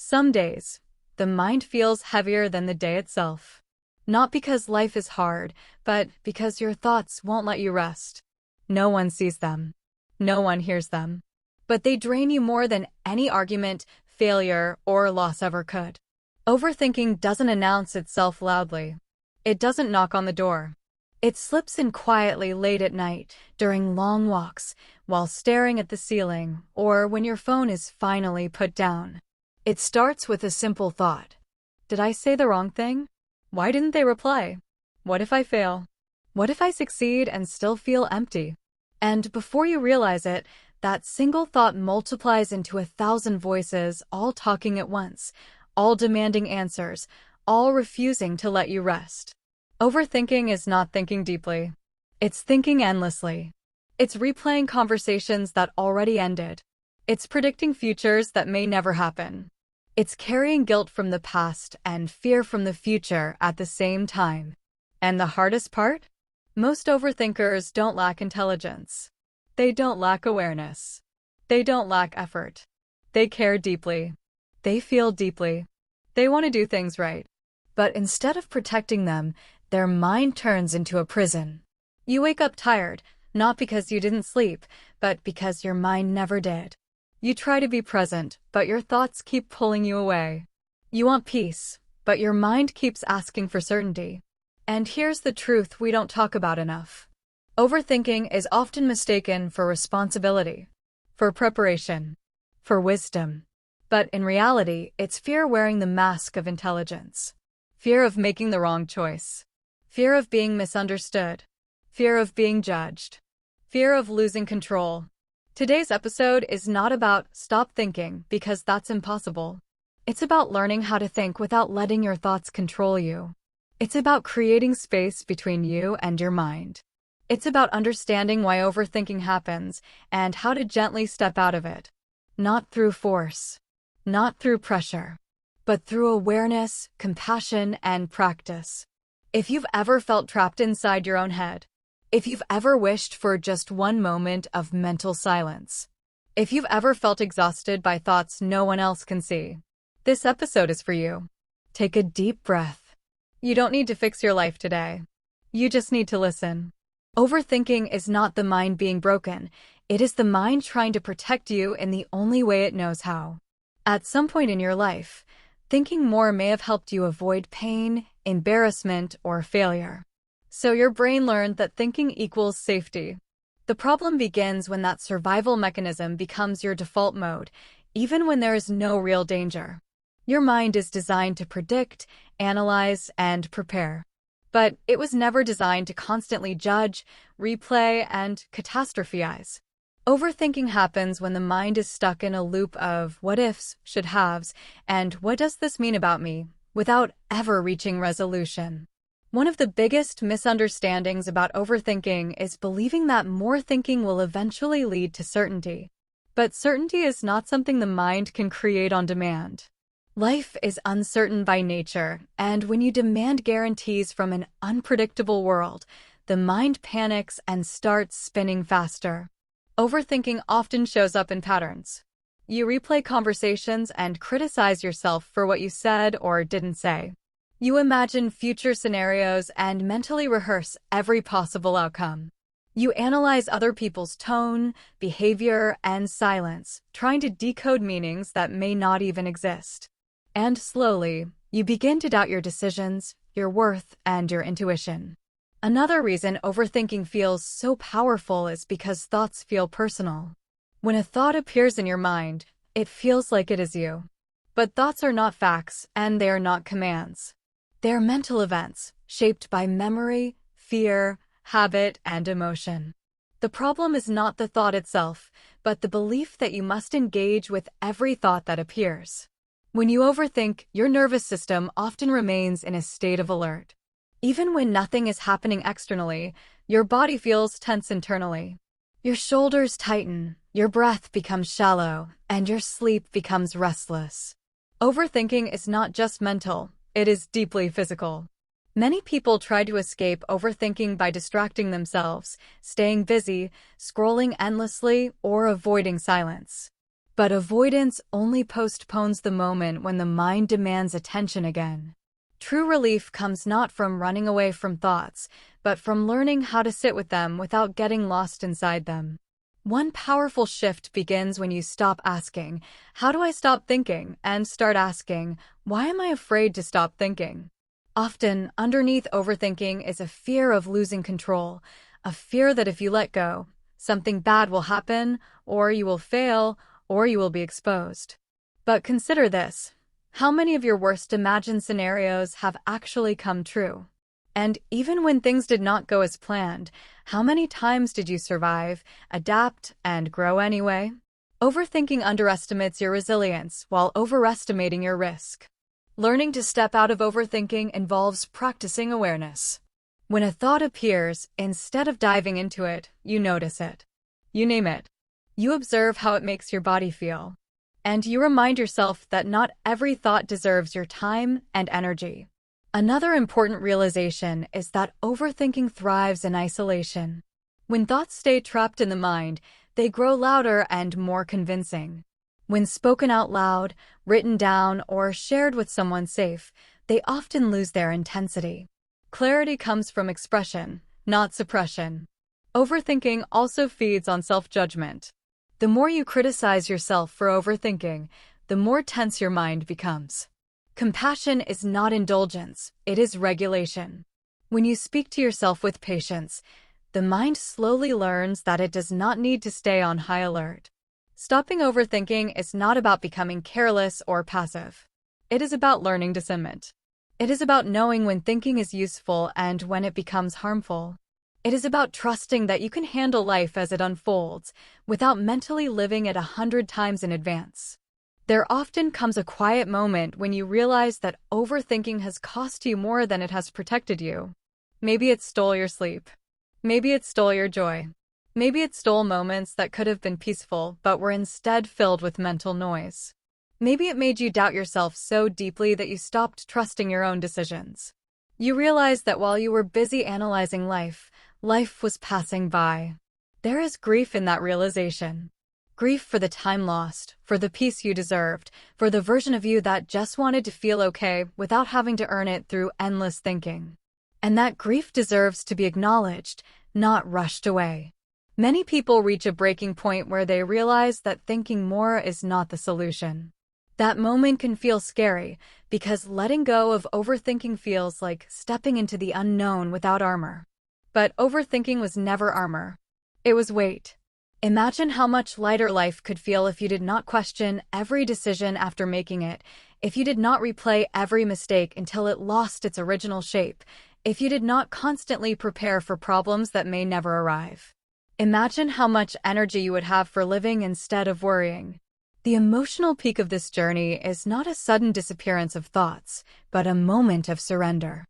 Some days, the mind feels heavier than the day itself. Not because life is hard, but because your thoughts won't let you rest. No one sees them. No one hears them. But they drain you more than any argument, failure, or loss ever could. Overthinking doesn't announce itself loudly. It doesn't knock on the door. It slips in quietly late at night, during long walks, while staring at the ceiling, or when your phone is finally put down. It starts with a simple thought. Did I say the wrong thing? Why didn't they reply? What if I fail? What if I succeed and still feel empty? And before you realize it, that single thought multiplies into 1,000 voices, all talking at once, all demanding answers, all refusing to let you rest. Overthinking is not thinking deeply. It's thinking endlessly. It's replaying conversations that already ended. It's predicting futures that may never happen. It's carrying guilt from the past and fear from the future at the same time. And the hardest part? Most overthinkers don't lack intelligence. They don't lack awareness. They don't lack effort. They care deeply. They feel deeply. They want to do things right. But instead of protecting them, their mind turns into a prison. You wake up tired, not because you didn't sleep, but because your mind never did. You try to be present, but your thoughts keep pulling you away. You want peace, but your mind keeps asking for certainty. And here's the truth we don't talk about enough. Overthinking is often mistaken for responsibility, for preparation, for wisdom. But in reality, it's fear wearing the mask of intelligence. Fear of making the wrong choice. Fear of being misunderstood. Fear of being judged. Fear of losing control. Today's episode is not about stop thinking because that's impossible. It's about learning how to think without letting your thoughts control you. It's about creating space between you and your mind. It's about understanding why overthinking happens and how to gently step out of it. Not through force, not through pressure, but through awareness, compassion, and practice. If you've ever felt trapped inside your own head, if you've ever wished for just one moment of mental silence, if you've ever felt exhausted by thoughts no one else can see, this episode is for you. Take a deep breath. You don't need to fix your life today. You just need to listen. Overthinking is not the mind being broken. It is the mind trying to protect you in the only way it knows how. At some point in your life, thinking more may have helped you avoid pain, embarrassment, or failure. So your brain learned that thinking equals safety. The problem begins when that survival mechanism becomes your default mode, even when there is no real danger. Your mind is designed to predict, analyze, and prepare. But it was never designed to constantly judge, replay, and catastrophize. Overthinking happens when the mind is stuck in a loop of what-ifs, should-haves, and what does this mean about me, without ever reaching resolution. One of the biggest misunderstandings about overthinking is believing that more thinking will eventually lead to certainty. But certainty is not something the mind can create on demand. Life is uncertain by nature, and when you demand guarantees from an unpredictable world, the mind panics and starts spinning faster. Overthinking often shows up in patterns. You replay conversations and criticize yourself for what you said or didn't say. You imagine future scenarios and mentally rehearse every possible outcome. You analyze other people's tone, behavior, and silence, trying to decode meanings that may not even exist. And slowly, you begin to doubt your decisions, your worth, and your intuition. Another reason overthinking feels so powerful is because thoughts feel personal. When a thought appears in your mind, it feels like it is you. But thoughts are not facts, and they are not commands. They are mental events, shaped by memory, fear, habit, and emotion. The problem is not the thought itself, but the belief that you must engage with every thought that appears. When you overthink, your nervous system often remains in a state of alert. Even when nothing is happening externally, your body feels tense internally. Your shoulders tighten, your breath becomes shallow, and your sleep becomes restless. Overthinking is not just mental. It is deeply physical. Many people try to escape overthinking by distracting themselves, staying busy, scrolling endlessly, or avoiding silence. But avoidance only postpones the moment when the mind demands attention again. True relief comes not from running away from thoughts, but from learning how to sit with them without getting lost inside them. One powerful shift begins when you stop asking, "How do I stop thinking?" and start asking, "Why am I afraid to stop thinking?" Often, underneath overthinking is a fear of losing control, a fear that if you let go, something bad will happen, or you will fail, or you will be exposed. But consider this. How many of your worst imagined scenarios have actually come true? And even when things did not go as planned, how many times did you survive, adapt, and grow anyway? Overthinking underestimates your resilience while overestimating your risk. Learning to step out of overthinking involves practicing awareness. When a thought appears, instead of diving into it, you notice it. You name it. You observe how it makes your body feel. And you remind yourself that not every thought deserves your time and energy. Another important realization is that overthinking thrives in isolation. When thoughts stay trapped in the mind, they grow louder and more convincing. When spoken out loud, written down, or shared with someone safe, they often lose their intensity. Clarity comes from expression, not suppression. Overthinking also feeds on self-judgment. The more you criticize yourself for overthinking, the more tense your mind becomes. Compassion is not indulgence, it is regulation. When you speak to yourself with patience, the mind slowly learns that it does not need to stay on high alert. Stopping overthinking is not about becoming careless or passive. It is about learning discernment. It is about knowing when thinking is useful and when it becomes harmful. It is about trusting that you can handle life as it unfolds, without mentally living it 100 times in advance. There often comes a quiet moment when you realize that overthinking has cost you more than it has protected you. Maybe it stole your sleep. Maybe it stole your joy. Maybe it stole moments that could have been peaceful but were instead filled with mental noise. Maybe it made you doubt yourself so deeply that you stopped trusting your own decisions. You realized that while you were busy analyzing life, life was passing by. There is grief in that realization. Grief for the time lost, for the peace you deserved, for the version of you that just wanted to feel okay without having to earn it through endless thinking. And that grief deserves to be acknowledged, not rushed away. Many people reach a breaking point where they realize that thinking more is not the solution. That moment can feel scary, because letting go of overthinking feels like stepping into the unknown without armor. But overthinking was never armor. It was weight. Imagine how much lighter life could feel if you did not question every decision after making it, if you did not replay every mistake until it lost its original shape, if you did not constantly prepare for problems that may never arrive. Imagine how much energy you would have for living instead of worrying. The emotional peak of this journey is not a sudden disappearance of thoughts, but a moment of surrender.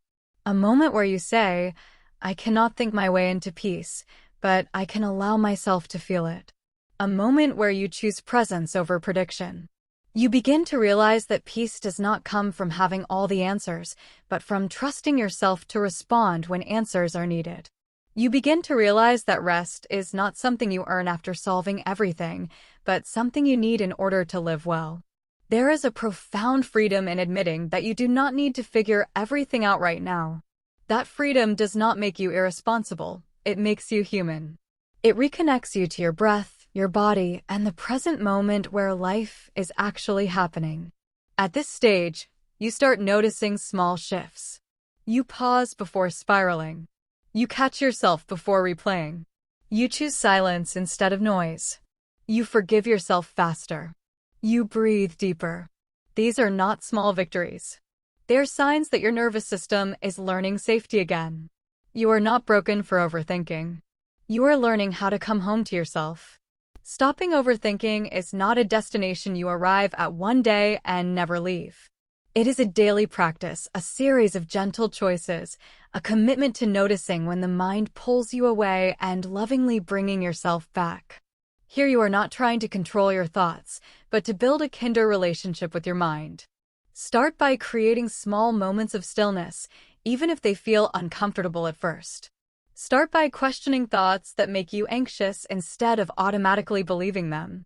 A moment where you say, "I cannot think my way into peace, but I can allow myself to feel it." A moment where you choose presence over prediction. You begin to realize that peace does not come from having all the answers, but from trusting yourself to respond when answers are needed. You begin to realize that rest is not something you earn after solving everything, but something you need in order to live well. There is a profound freedom in admitting that you do not need to figure everything out right now. That freedom does not make you irresponsible. It makes you human. It reconnects you to your breath, your body, and the present moment where life is actually happening. At this stage, you start noticing small shifts. You pause before spiraling. You catch yourself before replaying. You choose silence instead of noise. You forgive yourself faster. You breathe deeper. These are not small victories. They are signs that your nervous system is learning safety again. You are not broken for overthinking. You are learning how to come home to yourself. Stopping overthinking is not a destination you arrive at one day and never leave. It is a daily practice, a series of gentle choices, a commitment to noticing when the mind pulls you away and lovingly bringing yourself back. Here you are not trying to control your thoughts, but to build a kinder relationship with your mind. Start by creating small moments of stillness, even if they feel uncomfortable at first. Start by questioning thoughts that make you anxious instead of automatically believing them.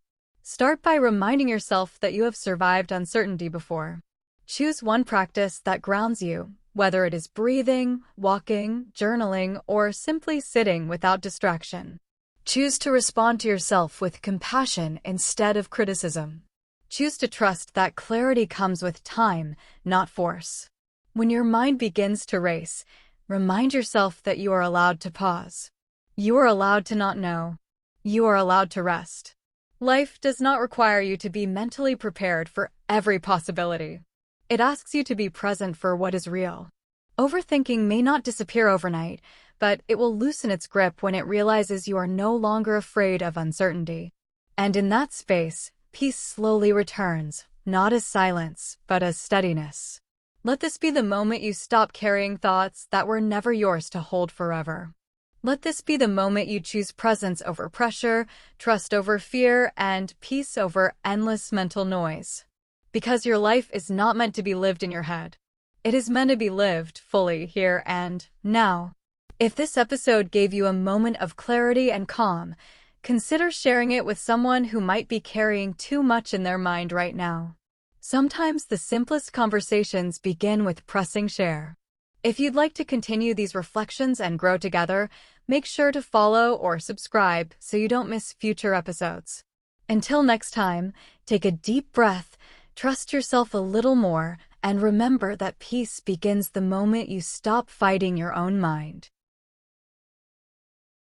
Start by reminding yourself that you have survived uncertainty before. Choose one practice that grounds you, whether it is breathing, walking, journaling, or simply sitting without distraction. Choose to respond to yourself with compassion instead of criticism. Choose to trust that clarity comes with time, not force. When your mind begins to race, remind yourself that you are allowed to pause. You are allowed to not know. You are allowed to rest. Life does not require you to be mentally prepared for every possibility. It asks you to be present for what is real. Overthinking may not disappear overnight, but it will loosen its grip when it realizes you are no longer afraid of uncertainty. And in that space, peace slowly returns, not as silence, but as steadiness. Let this be the moment you stop carrying thoughts that were never yours to hold forever. Let this be the moment you choose presence over pressure, trust over fear, and peace over endless mental noise. Because your life is not meant to be lived in your head. It is meant to be lived fully here and now. If this episode gave you a moment of clarity and calm, consider sharing it with someone who might be carrying too much in their mind right now. Sometimes the simplest conversations begin with pressing share. If you'd like to continue these reflections and grow together, make sure to follow or subscribe so you don't miss future episodes. Until next time, take a deep breath, trust yourself a little more, and remember that peace begins the moment you stop fighting your own mind.